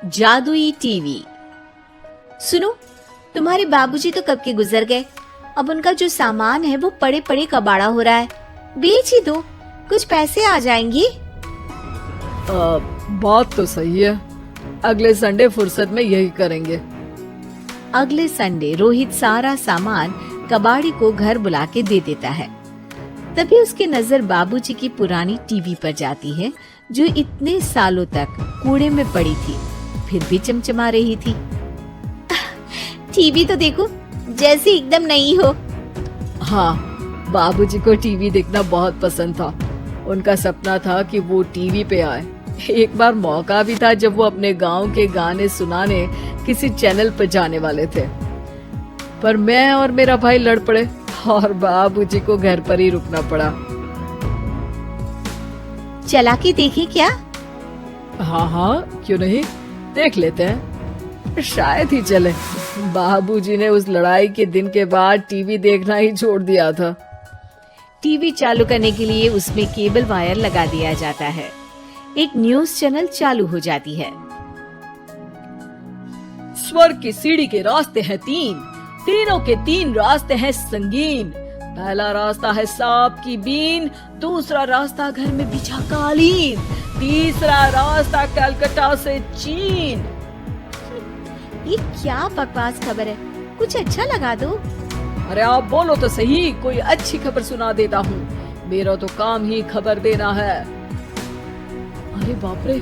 जादुई टीवी। सुनो, तुम्हारे बाबूजी तो कब के गुजर गए। अब उनका जो सामान है वो पड़े पड़े कबाड़ा हो रहा है। बेच ही दो, कुछ पैसे आ जाएंगी। बात तो सही है। अगले संडे फुर्सत में यही करेंगे। अगले संडे रोहित सारा सामान कबाड़ी को घर बुला के दे देता है। तभी उसकी नजर बाबूजी की पुरानी टीवी पर जाती है, जो इतने सालों तक कूड़े में पड़ी थी, फिर भी चमचमा रही थी। टीवी तो देखो, जैसे एकदम नई हो। हाँ, बाबूजी को टीवी देखना बहुत पसंद था। उनका सपना था कि वो टीवी पे आए। एक बार मौका भी था जब वो अपने गांव के गाने सुनाने किसी चैनल पर जाने वाले थे, पर मैं और मेरा भाई लड़ पड़े और बाबूजी को घर पर ही रुकना पड़ा। चला के देखें क्या? हाँ, क्यों नहीं, देख लेते हैं, शायद ही चले। बाबूजी ने उस लड़ाई के दिन के बाद टीवी देखना ही छोड़ दिया था। टीवी चालू करने के लिए उसमें केबल वायर लगा दिया जाता है। एक न्यूज चैनल चालू हो जाती है। स्वर्ग की सीढ़ी के रास्ते हैं तीन, तीनों के तीन रास्ते हैं संगीन। पहला रास्ता है सांप की बीन, दूसरा रास्ता घर में बिछा कालीन, तीसरा रास्ता कलकत्ता से चीन। ये क्या बकवास खबर है, कुछ अच्छा लगा दो। अरे आप बोलो तो सही, कोई अच्छी खबर सुना देता हूँ। मेरा तो काम ही खबर देना है। अरे बाप रे,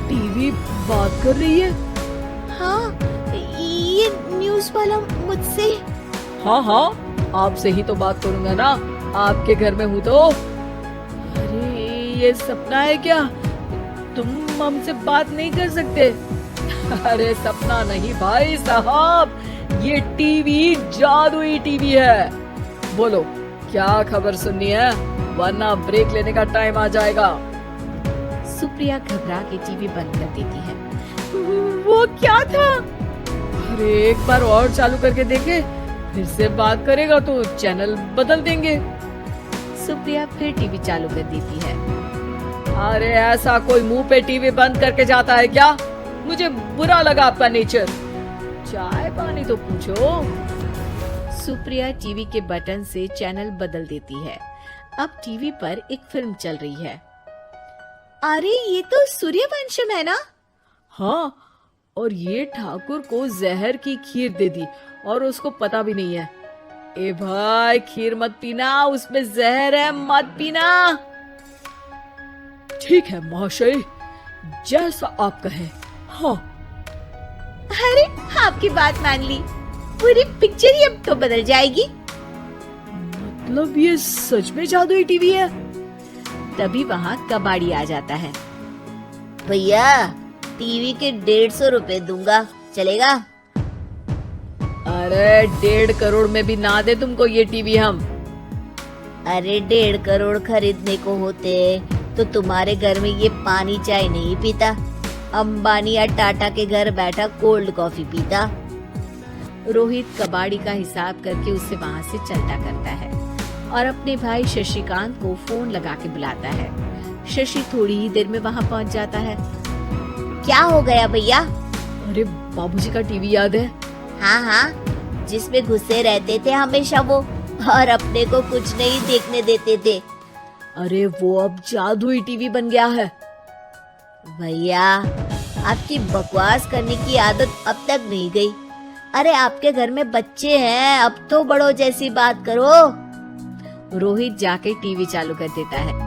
टीवी बात कर रही है। हाँ, ये न्यूज वाला मुझसे। हाँ, आपसे ही तो बात करूंगा ना, आपके घर में हूँ तो। अरे ये सपना है क्या? तुम हमसे बात नहीं कर सकते? अरे सपना नहीं भाई साहब, ये टीवी जादुई टीवी है। बोलो क्या खबर सुननी है, वरना ब्रेक लेने का टाइम आ जाएगा। सुप्रिया घबरा के टीवी बंद कर देती है। वो क्या था? अरे एक बार और चालू करके देखे, फिर से बात करेगा तो चैनल बदल देंगे। सुप्रिया फिर टीवी चालू कर देती है। अरे ऐसा कोई मुंह पे टीवी बंद करके जाता है क्या? मुझे बुरा लगा आपका नेचर। चाय पानी तो पूछो। सुप्रिया टीवी के बटन से चैनल बदल देती है। अब टीवी पर एक फिल्म चल रही है। अरे ये तो सूर्यवंशम है ना? हाँ, और ये ठाकुर को जहर की खीर दे दी और उसको पता भी नहीं है। ए भाई, खीर मत पीना, उसमें जहर है, मत पीना। ठीक है महाशय, जैसा आप कहें। हाँ। अरे आपकी बात मान ली, पूरी पिक्चर ही अब तो बदल जाएगी। मतलब ये सच में जादुई टीवी है? तभी वहाँ कबाड़ी आ जाता है। भैया, टीवी के 150 रुपए दूंगा, चलेगा? अरे 1.5 करोड़ में भी ना दे तुमको ये टीवी हम। अरे 1.5 करोड़ खरीदने को होते तो तुम्हारे घर में ये पानी चाय नहीं पीता, अंबानी या टाटा के घर बैठा कोल्ड कॉफी पीता। रोहित कबाड़ी का हिसाब करके उसे वहाँ से चलता करता है और अपने भाई शशिकांत को फोन लगा के बुलाता है। शशि थोड़ी ही देर में वहाँ पहुँच जाता है। क्या हो गया भैया? अरे बाबूजी का टीवी याद है? हाँ, जिसमें घुसे रहते थे हमेशा वो, और अपने को कुछ नहीं देखने देते थे। अरे वो अब जादुई टीवी बन गया है। भैया, आपकी बकवास करने की आदत अब तक नहीं गई। अरे आपके घर में बच्चे हैं, अब तो बड़ों जैसी बात करो। रोहित जाके टीवी चालू कर देता है।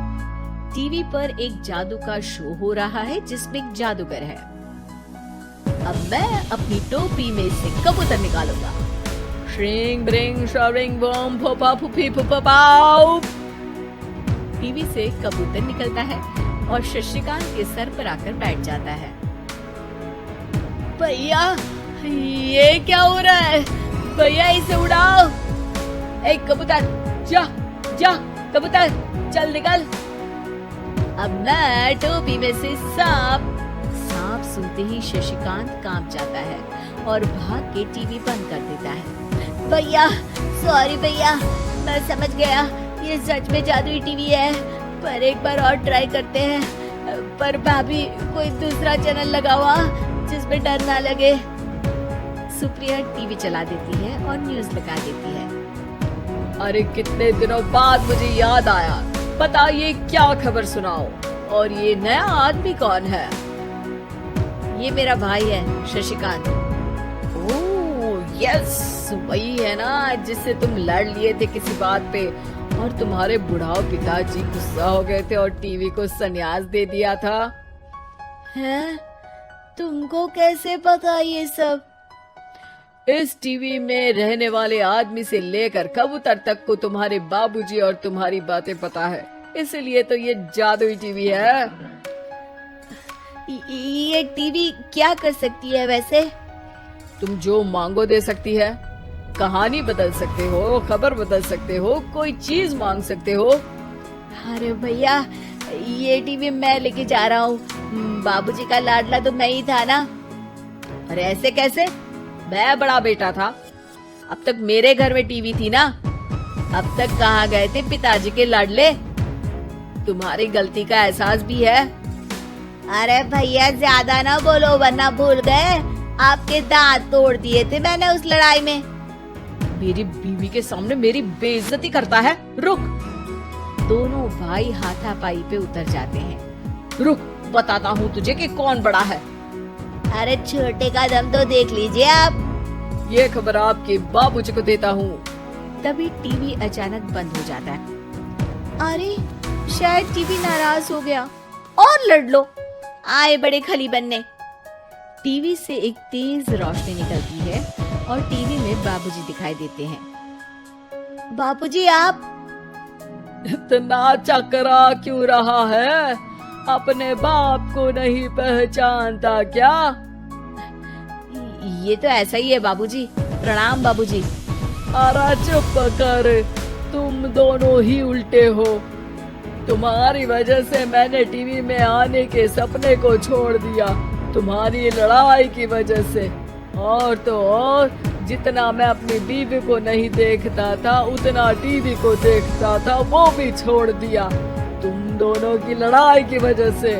टीवी पर एक जादू का शो हो रहा है जिसमें एक जादूगर है। अब मैं अपनी टोपी में से कबूतर निकालूंगा। श्रिंग ब्रिंग शरिंग बम फपा फुफी फुफा पाउ। टीवी से कबूतर निकलता है और शशिकांत के सर पर आकर बैठ जाता है। भैया, ये क्या हो रहा है? भैया इसे उड़ाओ। ए कबूतर, जा जा कबूतर, चल निकल। अब मैं टोपी में से सांप सुनते ही शशिकांत कांप जाता है और भाग के टीवी बंद कर देता है। भैया सॉरी भैया, मैं समझ गया ये सच में जादुई टीवी है, पर एक बार और ट्राई करते हैं। पर भाभी कोई दूसरा चैनल लगावा, जिसमें डर ना लगे। सुप्रिया टीवी चला देती है और न्यूज लगा देती है। अरे कितने दिनों बाद मुझे याद आया, बताइए क्या खबर सुनाओ। और ये नया आदमी कौन है? ये मेरा भाई है शशिकांत। ओह यस, वही है ना जिससे तुम लड़ लिए थे किसी बात पे और तुम्हारे बुढ़ाओ पिताजी गुस्सा हो गए थे और टीवी को संन्यास दे दिया था। हैं? तुमको कैसे पता ये सब? इस टीवी में रहने वाले आदमी से लेकर कबूतर तक को तुम्हारे बाबूजी और तुम्हारी बातें पता है, इसलिए तो ये जादुई टीवी है। ये टीवी क्या कर सकती है वैसे? तुम जो मांगो दे सकती है, कहानी बदल सकते हो, खबर बदल सकते हो, कोई चीज मांग सकते हो। अरे भैया, ये टीवी मैं लेके जा रहा हूँ। बाबूजी का लाडला तो मैं ही था ना। अरे ऐसे कैसे? मैं बड़ा बेटा था, अब तक मेरे घर में टीवी थी ना। अब तक कहाँ गए थे पिताजी के लाडले? तुम्हारी गलती का एहसास भी है। अरे भैया ज्यादा ना बोलो वरना भूल गए, आपके दांत तोड़ दिए थे मैंने उस लड़ाई में। मेरी बीवी के सामने मेरी बेइज्जती करता है। रुक। दोनों भाई हाथापाई पे उतर जाते हैं। रुक, बताता हूँ तुझे कि कौन बड़ा है। अरे छोटे का दम तो देख लीजिए आप। ये खबर आपके बाबूजी को देता हूँ। तभी टीवी अचानक बंद हो जाता है। अरे शायद टीवी नाराज हो गया। और लड़ लो, आए बड़े खली बनने। टीवी से एक तेज रोशनी निकलती है और टीवी में बाबूजी दिखाई देते हैं। बाबूजी आप? इतना चकरा क्यों रहा है? अपने बाप को नहीं पहचानता क्या? ये तो ऐसा ही है बाबूजी। प्रणाम बाबूजी। अरे चुप कर, तुम दोनों ही उल्टे हो। तुम्हारी वजह से मैंने टीवी में आने के सपने को छोड़ दिया, तुम्हारी लड़ाई की वजह से। और तो और, जितना मैं अपनी बीवी को नहीं देखता था उतना टीवी को देखता था, वो भी छोड़ दिया तुम दोनों की लड़ाई की वजह से।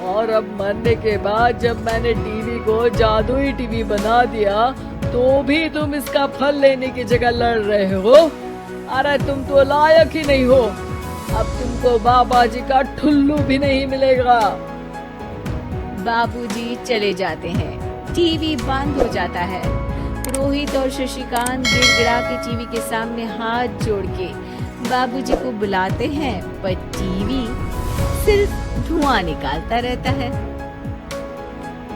और अब मरने के बाद जब मैंने टीवी को जादुई टीवी बना दिया तो भी तुम इसका फल लेने की जगह लड़ रहे हो। अरे तुम तो लायक ही नहीं हो, अब तुमको बाबा जी का ठुल्लू भी नहीं मिलेगा। बाबूजी चले जाते हैं। टीवी बंद हो जाता है। रोहित और शशिकांत गिड़गिड़ा के टीवी के सामने हाथ जोड़ के बाबूजी को बुलाते हैं, पर टीवी सिर्फ धुआं निकालता रहता है।